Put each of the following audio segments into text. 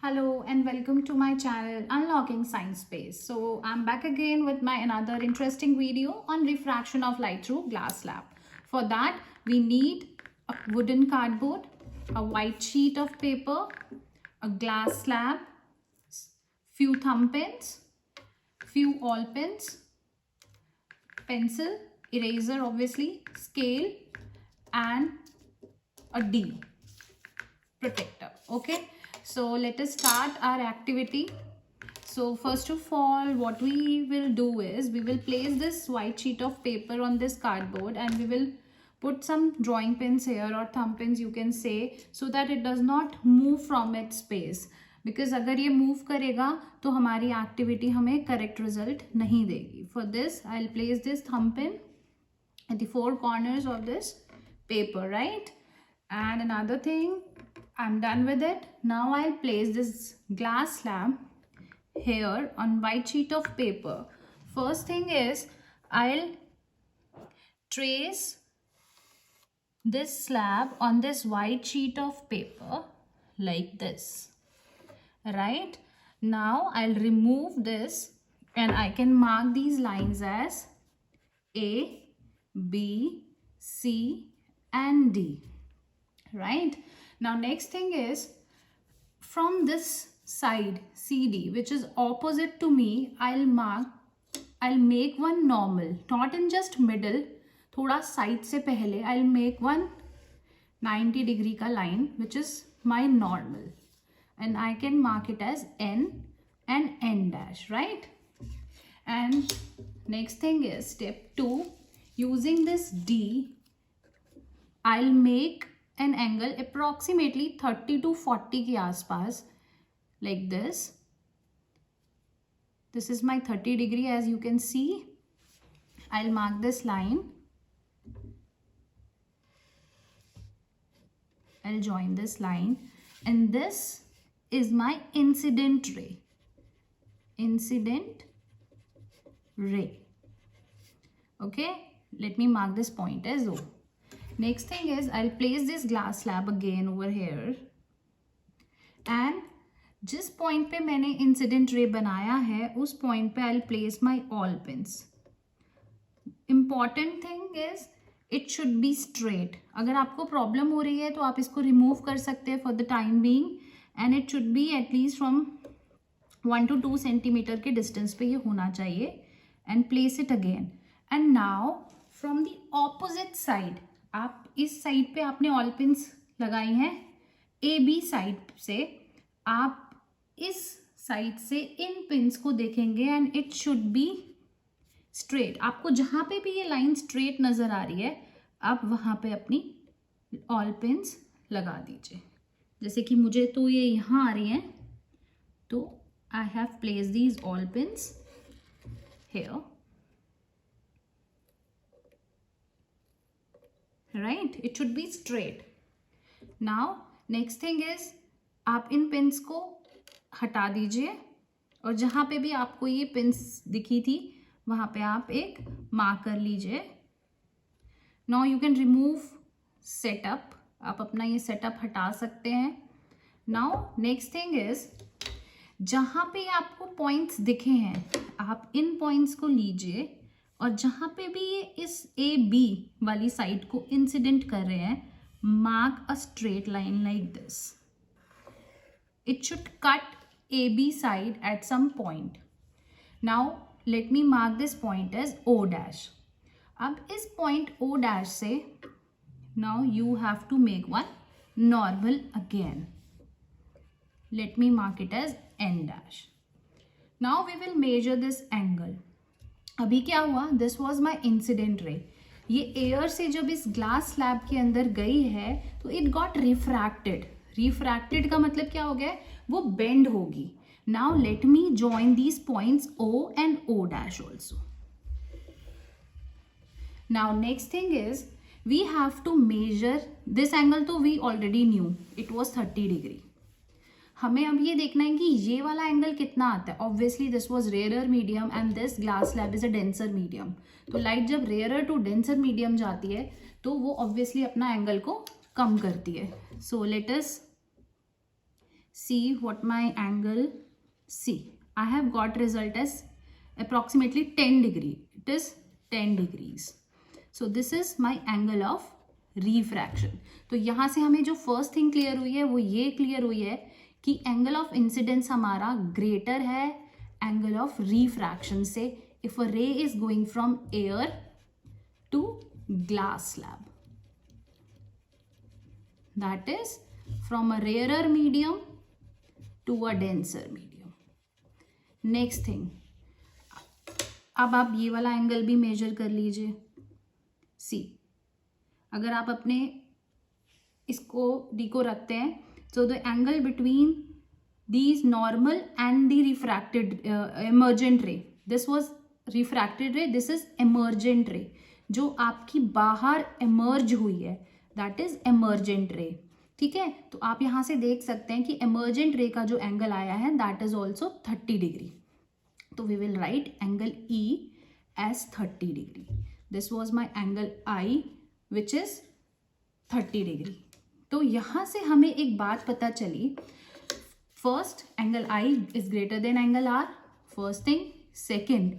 Hello and welcome to my channel Unlocking Science Space. So I'm back again with my another interesting video on refraction of light through glass slab. For that we need a wooden cardboard, a white sheet of paper, a glass slab, few thumb pins, few awl pins, pencil, eraser obviously, scale and a D protector. Okay, so let us start our activity. So first of all, what we will do is we will place this white sheet of paper on this cardboard and we will put some drawing pins here or thumb pins you can say, so that it does not move from its space, because अगर ये move करेगा तो हमारी activity हमें correct result नहीं देगी. For this I'll place this thumb pin at the four corners of this paper, right? And another thing, I'm done with it. Now I'll place this glass slab here on white sheet of paper. First thing is I'll trace this slab on this white sheet of paper like this, right? Now I'll remove this and I can mark these lines as A, B, C and D, right? Now next thing is, from this side CD which is opposite to me, I'll make one normal, not in just middle, थोड़ा side से पहले I'll make one 90 degree का line which is my normal, and I can mark it as N and N dash, right? And next thing is step 2, using this D I'll make an angle approximately 30 to 40 के आसपास, like this. This is my 30 degree as you can see. I'll mark this line. I'll join this line and this is my incident ray. Incident ray. Okay, let me mark this point as O. Next thing is I'll place this glass slab again over here and जिस point पे मैंने incident ray बनाया है उस point पे I'll place my all pins. Important thing is it should be straight. अगर आपको problem हो रही है तो आप इसको रिमूव कर सकते हैं for the time being, and it should be at least from 1 to 2 centimetre के डिस्टेंस पे ये होना चाहिए. And place it again. And now from the opposite side, आप इस साइड पे आपने ऑल पिन्स लगाई हैं, ए बी साइड से आप इस साइड से इन पिन्स को देखेंगे and it should be straight. आपको जहाँ पे भी ये लाइन स्ट्रेट नज़र आ रही है आप वहाँ पे अपनी ऑल पिन्स लगा दीजिए. जैसे कि मुझे तो ये यहाँ आ रही हैं तो I have place these all pins here, right? It should be straight. Now next thing is आप इन पिन्स को हटा दीजिए और जहाँ पे भी आपको ये पिन्स दिखी थी वहाँ पे आप एक मार्क कर लीजिए. Now you can remove setup. आप अपना ये सेटअप हटा सकते हैं. Now next thing is जहाँ पे आपको पॉइंट्स दिखे हैं आप इन पॉइंट्स को लीजिए और जहाँ पे भी ये इस ए बी वाली साइड को इंसिडेंट कर रहे हैं, mark a straight line like this. It should cut A B side at some point. Now let me mark this point as O dash. अब इस पॉइंट ओ डैश से now you have to make one normal again. Let me mark it as N dash. Now we will measure this angle. अभी क्या हुआ, this was my incident ray. ये air से जब इस ग्लास स्लैब के अंदर गई है तो इट गॉट रिफ्रैक्टेड. रिफ्रैक्टेड का मतलब क्या हो गया, वो बेंड होगी. Now let me join these points O and O dash also. Now next thing is we have to measure this angle. तो we already knew it was 30 degree. हमें अब ये देखना है कि ये वाला एंगल कितना आता है. Obviously this was rarer medium and this glass slab is a denser medium. तो लाइट जब रेयरर टू डेंसर मीडियम जाती है तो वो ऑब्वियसली अपना एंगल को कम करती है. So let us see what my angle, see I have got result as approximately 10 degree. It is 10 degrees. So this is my angle of refraction. तो यहाँ से हमें जो फर्स्ट थिंग क्लियर हुई है वो ये क्लियर हुई है कि एंगल ऑफ इंसिडेंस हमारा ग्रेटर है एंगल ऑफ रिफ्रैक्शन से if a ray is going from air to glass slab. That is from a rarer medium to a denser medium. Next thing, अब आप ये वाला एंगल भी मेजर कर लीजिए. सी अगर आप अपने इसको डी को रखते हैं so the angle between these normal and the refracted emergent ray, this was refracted ray, this is emergent ray, जो आपकी बाहर emerge हुई है that is emergent ray. ठीक है, तो आप यहाँ से देख सकते हैं कि emergent ray का जो एंगल आया है that is also 30 degree. तो we will write angle E as 30 degree. This was my angle I which is 30 degree. तो यहाँ से हमें एक बात पता चली. First angle I is greater than angle R, first thing. Second,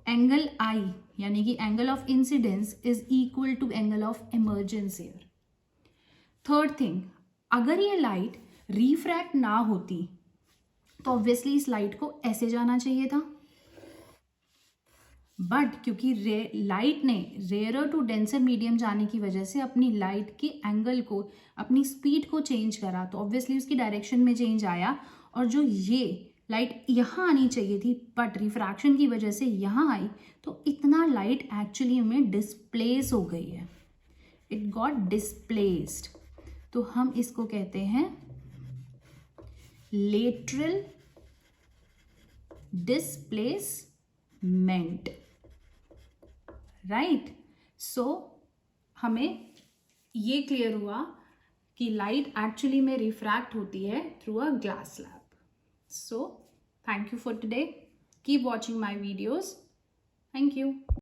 angle I यानी कि angle of incidence is equal to angle of emergence air. Third thing, अगर ये लाइट रिफ्रैक्ट ना होती तो ऑब्वियसली इस लाइट को ऐसे जाना चाहिए था, बट क्योंकि लाइट ने रेयर टू डेंसर मीडियम जाने की वजह से अपनी लाइट के एंगल को, अपनी स्पीड को चेंज करा, तो ऑब्वियसली उसकी डायरेक्शन में चेंज आया. और जो ये लाइट यहाँ आनी चाहिए थी बट रिफ्रैक्शन की वजह से यहाँ आई, तो इतना लाइट एक्चुअली में डिस्प्लेस हो गई है. It got displaced. तो हम इसको कहते हैं लेटरल डिस्प्लेसमेंट. राइट. सो हमें ये क्लियर हुआ कि लाइट एक्चुअली में रिफ्रैक्ट होती है through a glass slab. So thank you for today. Keep watching my videos. Thank you.